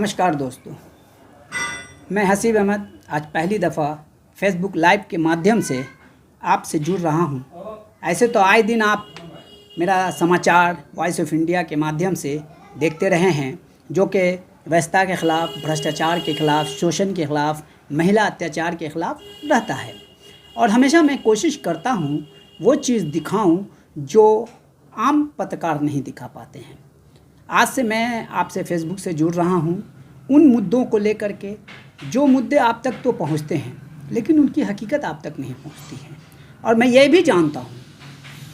नमस्कार दोस्तों, मैं हसीब अहमद आज पहली दफ़ा फेसबुक लाइव के माध्यम से आपसे जुड़ रहा हूं। ऐसे तो आए दिन आप मेरा समाचार वॉइस ऑफ इंडिया के माध्यम से देखते रहे हैं, जो कि व्यवस्था के ख़िलाफ़, भ्रष्टाचार के ख़िलाफ़, शोषण के ख़िलाफ़, महिला अत्याचार के ख़िलाफ़ रहता है। और हमेशा मैं कोशिश करता हूं वो चीज़ दिखाऊं जो आम पत्रकार नहीं दिखा पाते हैं। आज से मैं आपसे फेसबुक से जुड़ रहा हूं उन मुद्दों को लेकर के जो मुद्दे आप तक तो पहुंचते हैं लेकिन उनकी हकीकत आप तक नहीं पहुंचती है। और मैं ये भी जानता हूं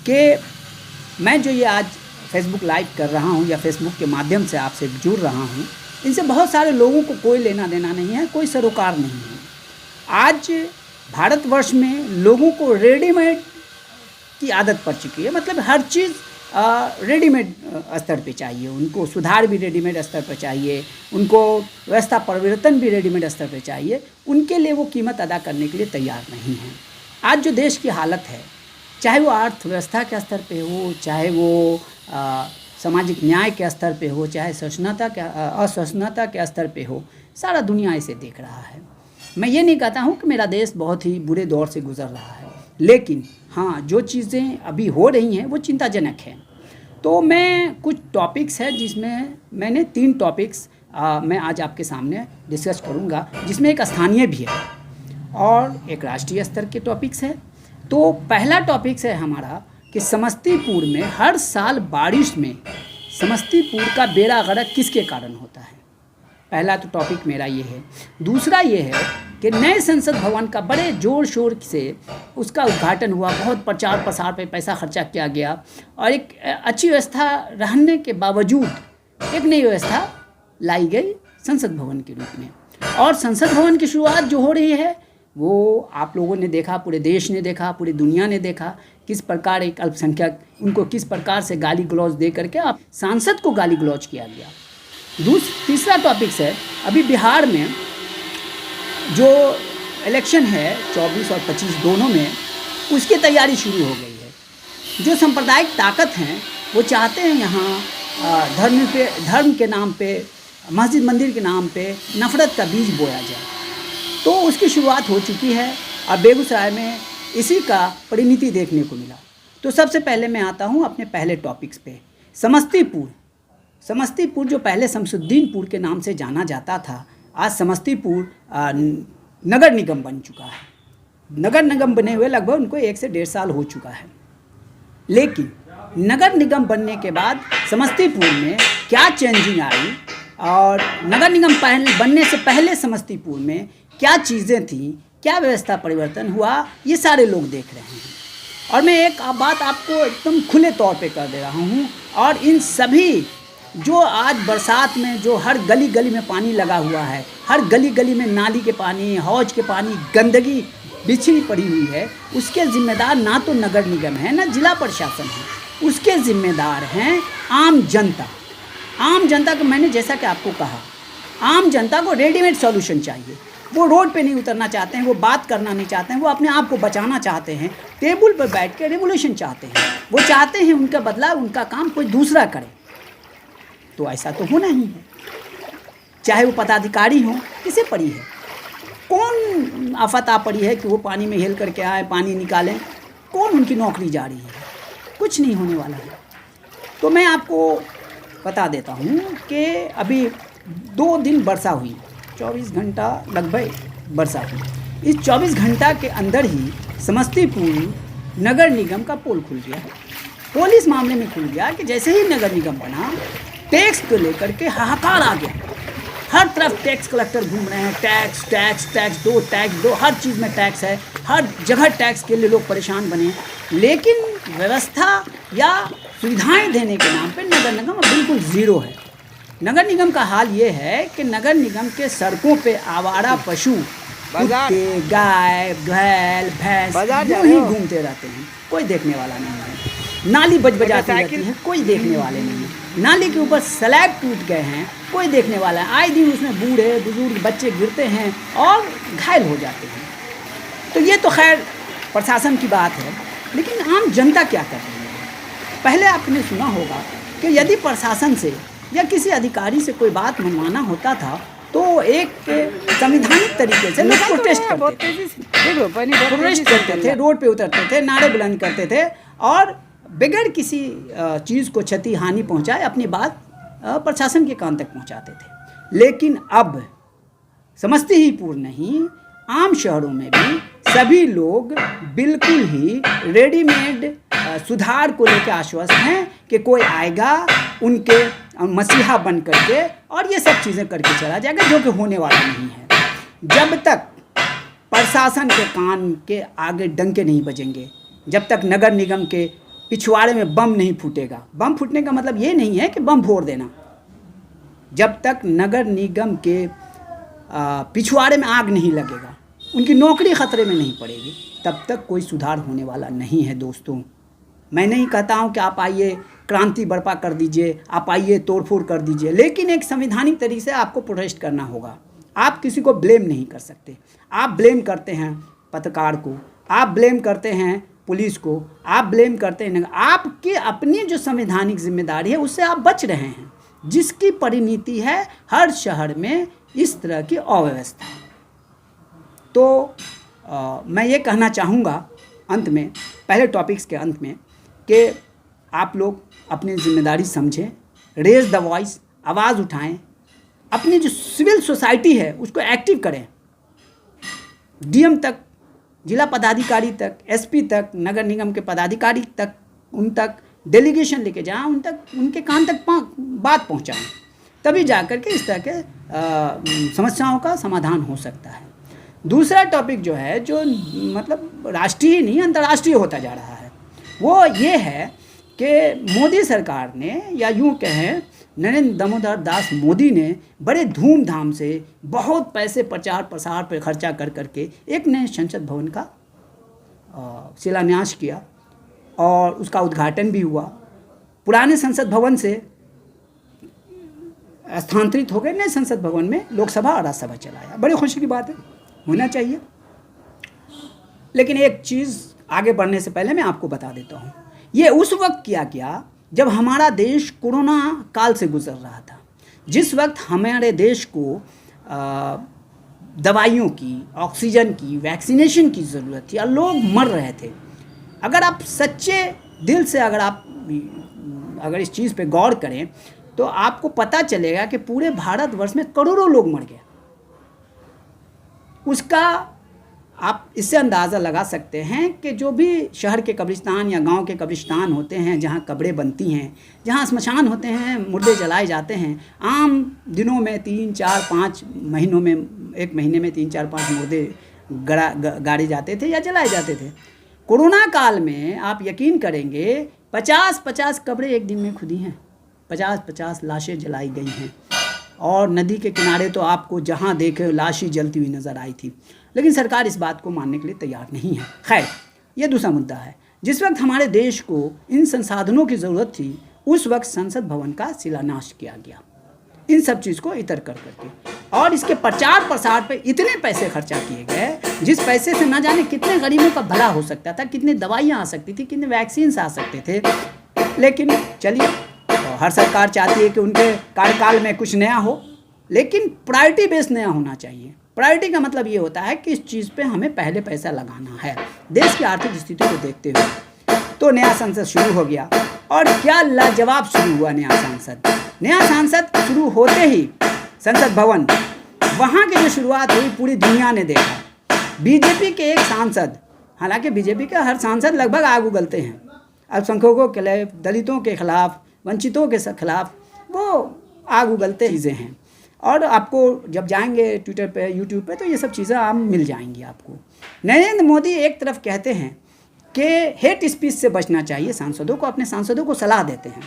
कि मैं जो ये आज फेसबुक लाइव कर रहा हूं या फेसबुक के माध्यम से आपसे जुड़ रहा हूं, इनसे बहुत सारे लोगों को कोई लेना देना नहीं है, कोई सरोकार नहीं है। आज भारतवर्ष में लोगों को रेडीमेड की आदत पड़ चुकी है। मतलब हर चीज़ रेडीमेड स्तर पे चाहिए, उनको सुधार भी रेडीमेड स्तर पर चाहिए, उनको व्यवस्था परिवर्तन भी रेडीमेड स्तर पे चाहिए। उनके लिए वो कीमत अदा करने के लिए तैयार नहीं है। आज जो देश की हालत है, चाहे वो अर्थव्यवस्था के स्तर पे हो, चाहे वो सामाजिक न्याय के स्तर पे हो, चाहे असहिष्णुता के स्तर पे हो, सारा दुनिया इसे देख रहा है। मैं ये नहीं कहता हूँ कि मेरा देश बहुत ही बुरे दौर से गुजर रहा है, लेकिन हाँ, जो चीज़ें अभी हो रही हैं वो चिंताजनक हैं। तो मैं कुछ टॉपिक्स है जिसमें मैंने 3 टॉपिक्स मैं आज आपके सामने डिस्कस करूंगा, जिसमें एक स्थानीय भी है और एक राष्ट्रीय स्तर के टॉपिक्स है। तो पहला टॉपिक्स है हमारा कि समस्तीपुर में हर साल बारिश में समस्तीपुर का बेड़ा गर्क किसके कारण होता है। पहला तो टॉपिक मेरा ये है। दूसरा ये है कि नए संसद भवन का बड़े ज़ोर शोर से उसका उद्घाटन हुआ, बहुत प्रचार प्रसार पे पैसा खर्चा किया गया और एक अच्छी व्यवस्था रहने के बावजूद एक नई व्यवस्था लाई गई संसद भवन के रूप में। और संसद भवन की शुरुआत जो हो रही है वो आप लोगों ने देखा, पूरे देश ने देखा, पूरी दुनिया ने देखा, किस प्रकार एक अल्पसंख्यक उनको किस प्रकार से गाली गलौज दे करके आप सांसद को गाली गलौज किया गया। तीसरा टॉपिक है अभी बिहार में जो इलेक्शन है 24 और 25 दोनों में, उसकी तैयारी शुरू हो गई है। जो सांप्रदायिक ताकत हैं वो चाहते हैं यहाँ धर्म के नाम पे, मस्जिद मंदिर के नाम पे नफ़रत का बीज बोया जाए। तो उसकी शुरुआत हो चुकी है और बेगूसराय में इसी का परिणति देखने को मिला। तो सबसे पहले मैं आता हूँ अपने पहले टॉपिक्स पे। समस्तीपुर जो पहले शमसुद्दीनपुर के नाम से जाना जाता था, आज समस्तीपुर नगर निगम बन चुका है। नगर निगम बने हुए लगभग उनको 1 से 1.5 साल हो चुका है। लेकिन नगर निगम बनने के बाद समस्तीपुर में क्या चेंजिंग आई और नगर निगम बनने से पहले समस्तीपुर में क्या चीज़ें थीं, क्या व्यवस्था परिवर्तन हुआ, ये सारे लोग देख रहे हैं। और मैं एक बात आपको एकदम खुले तौर पे कर दे रहा हूँ। और इन सभी जो आज बरसात में जो हर गली गली में पानी लगा हुआ है, हर गली गली में नाली के पानी, हौज के पानी, गंदगी बिछड़ी पड़ी हुई है, उसके ज़िम्मेदार ना तो नगर निगम है ना जिला प्रशासन है, उसके ज़िम्मेदार हैं आम जनता। आम जनता को मैंने जैसा कि आपको कहा, आम जनता को रेडीमेड सॉल्यूशन चाहिए। वो रोड पे नहीं उतरना चाहते हैं, वो बात करना नहीं चाहते हैं, वो अपने आप को बचाना चाहते हैं, टेबल पर बैठ के रेवोल्यूशन चाहते हैं। वो चाहते हैं उनका बदला, उनका काम कोई दूसरा करे। तो ऐसा तो होना ही है, चाहे वो पदाधिकारी हो, किसे पड़ी है, कौन आफत आ पड़ी है कि वो पानी में हेल करके आए, पानी निकालें, कौन उनकी नौकरी जा रही है, कुछ नहीं होने वाला है। तो मैं आपको बता देता हूँ कि अभी 2 दिन वर्षा हुई, 24 घंटा लगभग वर्षा हुई। इस 24 घंटा के अंदर ही समस्तीपुर नगर निगम का पोल खुल गया। पोल इस मामले में खुल गया कि जैसे ही नगर निगम बना, टैक्स को लेकर के हाहाकार आ गया। हर तरफ टैक्स कलेक्टर घूम रहे हैं, टैक्स दो, हर चीज़ में टैक्स है, हर जगह टैक्स के लिए लोग परेशान बने। लेकिन व्यवस्था या सुविधाएं देने के नाम पे नगर निगम बिल्कुल ज़ीरो है। नगर निगम का हाल ये है कि नगर निगम के सड़कों पे आवारा पशु, कुत्ते, गाय, बैल, भैंस यूँ ही घूमते रहते हैं, कोई देखने वाला नहीं है। नाली बजाती रहती है, कोई देखने वाले नहीं है। नाली के ऊपर स्लैब टूट गए हैं, कोई देखने वाला है। आए दिन उसमें बूढ़े बुजुर्ग बच्चे गिरते हैं और घायल हो जाते हैं। तो ये तो खैर प्रशासन की बात है, लेकिन आम जनता क्या कर रही है। पहले आपने सुना होगा कि यदि प्रशासन से या किसी अधिकारी से कोई बात मनवाना होता था तो एक संवैधानिक तरीके से लोग प्रोटेस्ट करते थे, रोड पे उतरते थे, नारे बुलंद करते थे और बगैर किसी चीज़ को क्षति हानि पहुंचाए अपनी बात प्रशासन के कान तक पहुंचाते थे। लेकिन अब समस्तीपुर नहीं, आम शहरों में भी सभी लोग बिल्कुल ही रेडीमेड सुधार को लेकर आश्वस्त हैं कि कोई आएगा उनके मसीहा बन करके और ये सब चीज़ें करके चला जाएगा, जो कि होने वाला नहीं है। जब तक प्रशासन के कान के आगे डंके नहीं बजेंगे, जब तक नगर निगम के पिछवाड़े में बम नहीं फूटेगा, बम फूटने का मतलब ये नहीं है कि बम फोड़ देना, जब तक नगर निगम के पिछवाड़े में आग नहीं लगेगा, उनकी नौकरी खतरे में नहीं पड़ेगी, तब तक कोई सुधार होने वाला नहीं है। दोस्तों, मैं नहीं कहता हूं कि आप आइए क्रांति बर्पा कर दीजिए, आप आइए तोड़फोड़ कर दीजिए, लेकिन एक संवैधानिक तरीके से आपको प्रोटेस्ट करना होगा। आप किसी को ब्लेम नहीं कर सकते। आप ब्लेम करते हैं पत्रकार को, आप ब्लेम करते हैं पुलिस को, आप ब्लेम करते हैं, आपकी अपनी जो संवैधानिक जिम्मेदारी है उससे आप बच रहे हैं, जिसकी परिणति है हर शहर में इस तरह की अव्यवस्था। तो मैं ये कहना चाहूँगा अंत में, पहले टॉपिक्स के अंत में, कि आप लोग अपनी जिम्मेदारी समझें, रेज द वॉइस, आवाज़ उठाएं, अपनी जो सिविल सोसाइटी है उसको एक्टिव करें, डीएम तक, जिला पदाधिकारी तक, एसपी तक, नगर निगम के पदाधिकारी तक, उन तक डेलीगेशन लेके जाएं, उन तक, उनके कान तक बात पहुंचाएं, तभी जाकर के इस तरह के समस्याओं का समाधान हो सकता है। दूसरा टॉपिक जो है, जो मतलब राष्ट्रीय नहीं अंतर्राष्ट्रीय होता जा रहा है, वो ये है कि मोदी सरकार ने, या यूँ कहें नरेंद्र दामोदर दास मोदी ने बड़े धूमधाम से बहुत पैसे प्रचार प्रसार पर खर्चा कर करके एक नए संसद भवन का शिलान्यास किया और उसका उद्घाटन भी हुआ। पुराने संसद भवन से स्थानांतरित हो गए नए संसद भवन में लोकसभा और राज्यसभा चलाया। बड़ी खुशी की बात है, होना चाहिए। लेकिन एक चीज़ आगे बढ़ने से पहले मैं आपको बता देता हूँ, ये उस वक्त किया गया जब हमारा देश कोरोना काल से गुजर रहा था, जिस वक्त हमारे देश को दवाइयों की, ऑक्सीजन की, वैक्सीनेशन की ज़रूरत थी और लोग मर रहे थे। अगर आप सच्चे दिल से अगर इस चीज़ पे गौर करें तो आपको पता चलेगा कि पूरे भारतवर्ष में करोड़ों लोग मर गए। उसका आप इससे अंदाज़ा लगा सकते हैं कि जो भी शहर के कब्रिस्तान या गांव के कब्रिस्तान होते हैं, जहां कब्रें बनती हैं, जहां स्मशान होते हैं, मुर्दे जलाए जाते हैं, आम दिनों में 3-4-5 महीनों में, एक महीने में 3-4-5 मुर्दे गाड़े जाते थे या जलाए जाते थे। कोरोना काल में आप यकीन करेंगे 50-50 कब्रें एक दिन में खुदी हैं, 50-50 लाशें जलाई गई हैं, और नदी के किनारे तो आपको जहां देखे लाशें जलती हुई नज़र आई थी। लेकिन सरकार इस बात को मानने के लिए तैयार नहीं है। खैर, ये दूसरा मुद्दा है। जिस वक्त हमारे देश को इन संसाधनों की ज़रूरत थी, उस वक्त संसद भवन का शिलान्यास किया गया, इन सब चीज़ को इतर कर करके, और इसके प्रचार प्रसार पे इतने पैसे खर्चा किए गए, जिस पैसे से न जाने कितने गरीबों का भला हो सकता था, कितनी दवाइयाँ आ सकती थी, कितने वैक्सीन्स आ सकते थे। लेकिन चलिए, हर सरकार चाहती है कि उनके कार्यकाल में कुछ नया हो, लेकिन प्रायोरिटी बेस नया होना चाहिए। प्रायोरिटी का मतलब ये होता है कि इस चीज़ पे हमें पहले पैसा लगाना है, देश की आर्थिक स्थिति को देखते हुए। तो नया संसद शुरू हो गया, और क्या लाजवाब शुरू हुआ नया सांसद शुरू होते ही संसद भवन, वहाँ की जो शुरुआत हुई पूरी दुनिया ने देखा। बीजेपी के एक सांसद, हालांकि बीजेपी के हर सांसद लगभग आग उगलते हैं, अल्पसंख्यकों के खिलाफ, दलितों के खिलाफ, वंचितों के खिलाफ वो आग उगलते चीज़ें हैं। और आपको जब जाएंगे ट्विटर पे, यूट्यूब पे, तो ये सब चीज़ें आप मिल जाएंगी आपको। नरेंद्र मोदी एक तरफ कहते हैं कि हेट स्पीच से बचना चाहिए सांसदों को, अपने सांसदों को सलाह देते हैं।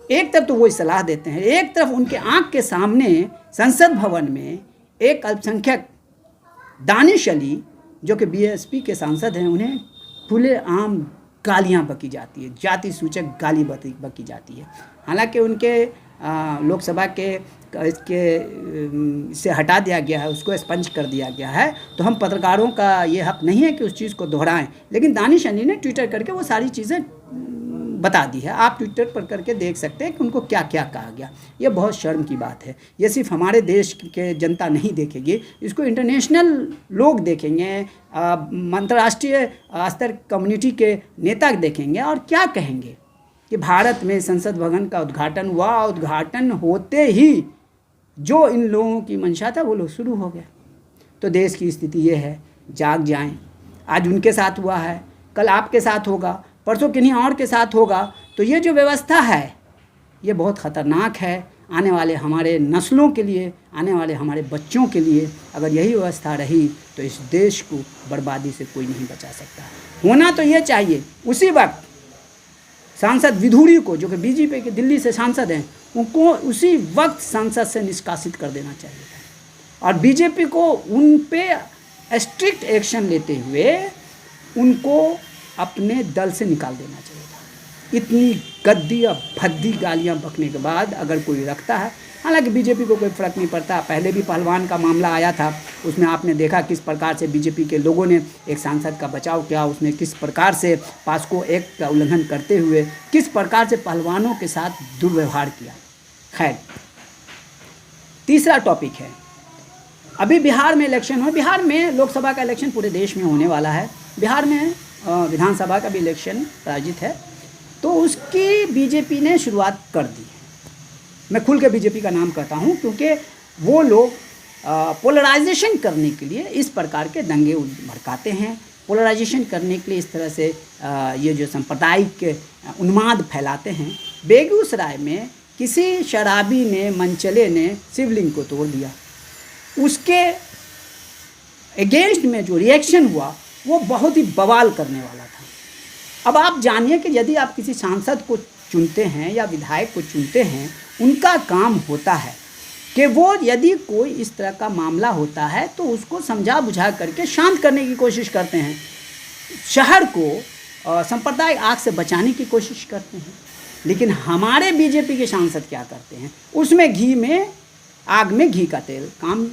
एक तरफ तो वो सलाह देते हैं, एक तरफ उनके आँख के सामने संसद भवन में एक अल्पसंख्यक दानिश अली, जो कि बीएसपी के सांसद हैं, उन्हें खुलेआम गालियाँ बकी जाती है, जाति सूचक गाली बकी जाती है। हालांकि उनके लोकसभा के इससे हटा दिया गया है, उसको एक्सपंज कर दिया गया है, तो हम पत्रकारों का ये हक नहीं है कि उस चीज़ को दोहराएं। लेकिन दानिश अली ने ट्विटर करके वो सारी चीज़ें बता दी है। आप ट्विटर पर करके देख सकते हैं कि उनको क्या क्या कहा गया। ये बहुत शर्म की बात है। ये सिर्फ हमारे देश के जनता नहीं देखेगी, इसको इंटरनेशनल लोग देखेंगे, अंतर्राष्ट्रीय स्तर कम्युनिटी के नेता देखेंगे और क्या कहेंगे कि भारत में संसद भवन का उद्घाटन हुआ, उद्घाटन होते ही जो इन लोगों की मंशा था वो लोग शुरू हो गया। तो देश की स्थिति ये है, जाग जाएं। आज उनके साथ हुआ है, कल आपके साथ होगा, परसों किन्हीं और के साथ होगा। तो ये जो व्यवस्था है ये बहुत ख़तरनाक है। आने वाले हमारे नस्लों के लिए, आने वाले हमारे बच्चों के लिए अगर यही व्यवस्था रही तो इस देश को बर्बादी से कोई नहीं बचा सकता। होना तो ये चाहिए उसी वक्त सांसद विधूड़ी को, जो कि बीजेपी के दिल्ली से सांसद हैं, उनको उसी वक्त सांसद से निष्कासित कर देना चाहिए था और बीजेपी को उन पे स्ट्रिक्ट एक्शन लेते हुए उनको अपने दल से निकाल देना चाहिए था। इतनी गद्दी और भद्दी गालियां बकने के बाद अगर कोई रखता है, हालांकि बीजेपी को कोई फ़र्क नहीं पड़ता। पहले भी पहलवान का मामला आया था, उसमें आपने देखा किस प्रकार से बीजेपी के लोगों ने एक सांसद का बचाव किया, उसने किस प्रकार से पास्को एक्ट का उल्लंघन करते हुए किस प्रकार से पहलवानों के साथ दुर्व्यवहार किया। खैर, तीसरा टॉपिक है, अभी बिहार में इलेक्शन हो। बिहार में लोकसभा का इलेक्शन पूरे देश में होने वाला है। बिहार में विधानसभा का भी इलेक्शन आयोजित है, तो उसकी बीजेपी ने शुरुआत कर दी है। मैं खुल के बीजेपी का नाम करता हूं क्योंकि वो लोग पोलराइजेशन करने के लिए इस प्रकार के दंगे भड़काते हैं। पोलराइजेशन करने के लिए इस तरह से ये जो सांप्रदायिक उन्माद फैलाते हैं। बेगूसराय में किसी शराबी ने, मनचले ने शिवलिंग को तोड़ दिया, उसके अगेंस्ट में जो रिएक्शन हुआ वो बहुत ही बवाल करने वाला था। अब आप जानिए कि यदि आप किसी सांसद को चुनते हैं या विधायक को चुनते हैं, उनका काम होता है कि वो यदि कोई इस तरह का मामला होता है तो उसको समझा बुझा करके शांत करने की कोशिश करते हैं, शहर को सांप्रदायिक आग से बचाने की कोशिश करते हैं। लेकिन हमारे बीजेपी के सांसद क्या करते हैं, उसमें आग में घी का तेल काम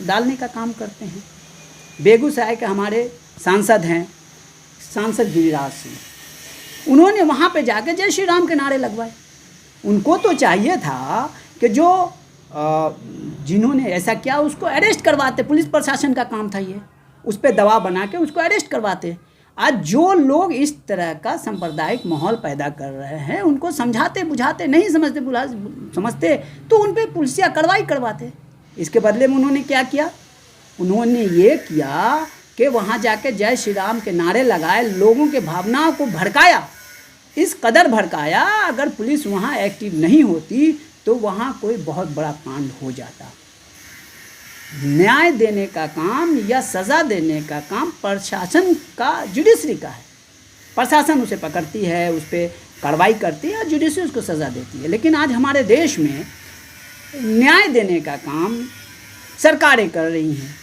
डालने का काम करते हैं। बेगूसराय के हमारे सांसद हैं, सांसद गिरिराज सिंह, उन्होंने वहाँ पे जाके जय श्री राम के नारे लगवाए। उनको तो चाहिए था कि जो जिन्होंने ऐसा किया उसको अरेस्ट करवाते, पुलिस प्रशासन का काम था ये, उस पर दबाव बना के उसको अरेस्ट करवाते। आज जो लोग इस तरह का सांप्रदायिक माहौल पैदा कर रहे हैं उनको समझाते बुझाते नहीं समझते तो उन पर पुलिसिया कार्रवाई करवाते। इसके बदले में उन्होंने क्या किया, उन्होंने ये किया कि वहाँ जाके जय श्री राम के नारे लगाए, लोगों के भावनाओं को भड़काया, इस कदर भड़काया अगर पुलिस वहाँ एक्टिव नहीं होती तो वहाँ कोई बहुत बड़ा कांड हो जाता। न्याय देने का काम या सज़ा देने का काम प्रशासन का, जुडिशरी का है। प्रशासन उसे पकड़ती है, उस पर कार्रवाई करती है और जुडिशरी उसको सज़ा देती है। लेकिन आज हमारे देश में न्याय देने का काम सरकारें कर रही हैं।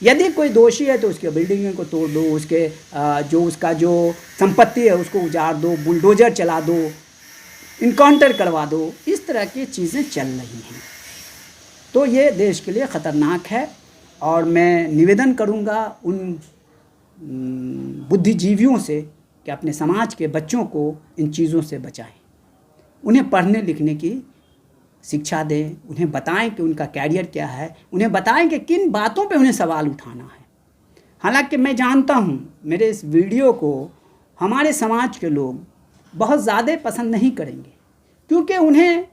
यदि कोई दोषी है तो उसके बिल्डिंगों को तोड़ दो, उसके उसका जो संपत्ति है उसको उजाड़ दो, बुलडोजर चला दो, इनकाउंटर करवा दो। इस तरह की चीज़ें चल रही हैं। तो ये देश के लिए ख़तरनाक है और मैं निवेदन करूँगा उन बुद्धिजीवियों से कि अपने समाज के बच्चों को इन चीज़ों से बचाएं, उन्हें पढ़ने लिखने की शिक्षा दें, उन्हें बताएं कि उनका कैरियर क्या है, उन्हें बताएं कि किन बातों पे उन्हें सवाल उठाना है। हालांकि मैं जानता हूँ मेरे इस वीडियो को हमारे समाज के लोग बहुत ज़्यादा पसंद नहीं करेंगे क्योंकि उन्हें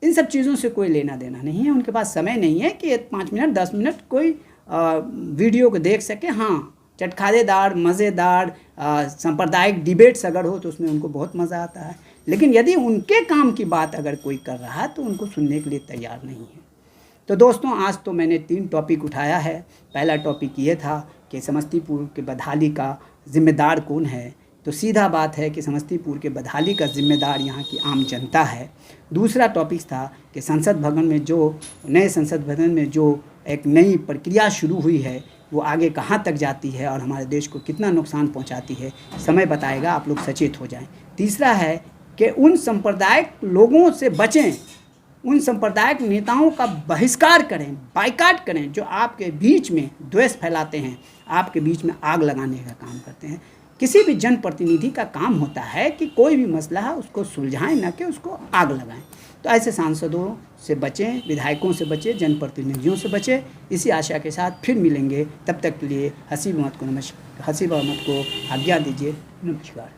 इन सब चीज़ों से कोई लेना देना नहीं है। उनके पास समय नहीं है कि 5 मिनट 10 मिनट कोई वीडियो को देख सके। हाँ, चटखारेदार मज़ेदार सांप्रदायिक डिबेट्स अगर हो तो उसमें उनको बहुत मज़ा आता है, लेकिन यदि उनके काम की बात अगर कोई कर रहा है तो उनको सुनने के लिए तैयार नहीं है। तो दोस्तों, आज तो मैंने 3 टॉपिक उठाया है। पहला टॉपिक ये था कि समस्तीपुर के बदहाली का जिम्मेदार कौन है। तो सीधा बात है कि समस्तीपुर के बदहाली का जिम्मेदार यहाँ की आम जनता है। दूसरा टॉपिक था कि संसद भवन में नए संसद भवन में जो एक नई प्रक्रिया शुरू हुई है वो आगे कहाँ तक जाती है और हमारे देश को कितना नुकसान पहुँचाती है, समय बताएगा, आप लोग सचेत हो जाएं। तीसरा है कि उन सांप्रदायिक लोगों से बचें, उन सांप्रदायिक नेताओं का बहिष्कार करें, बाइकाट करें जो आपके बीच में द्वेष फैलाते हैं, आपके बीच में आग लगाने का काम करते हैं। किसी भी जनप्रतिनिधि का काम होता है कि कोई भी मसला है उसको सुलझाएं, न कि उसको आग लगाएं। तो ऐसे सांसदों से बचें, विधायकों से बचें, जनप्रतिनिधियों से बचें। इसी आशा के साथ फिर मिलेंगे। तब तक के लिए हसीब अहमद को आज्ञा दीजिए। नमस्कार।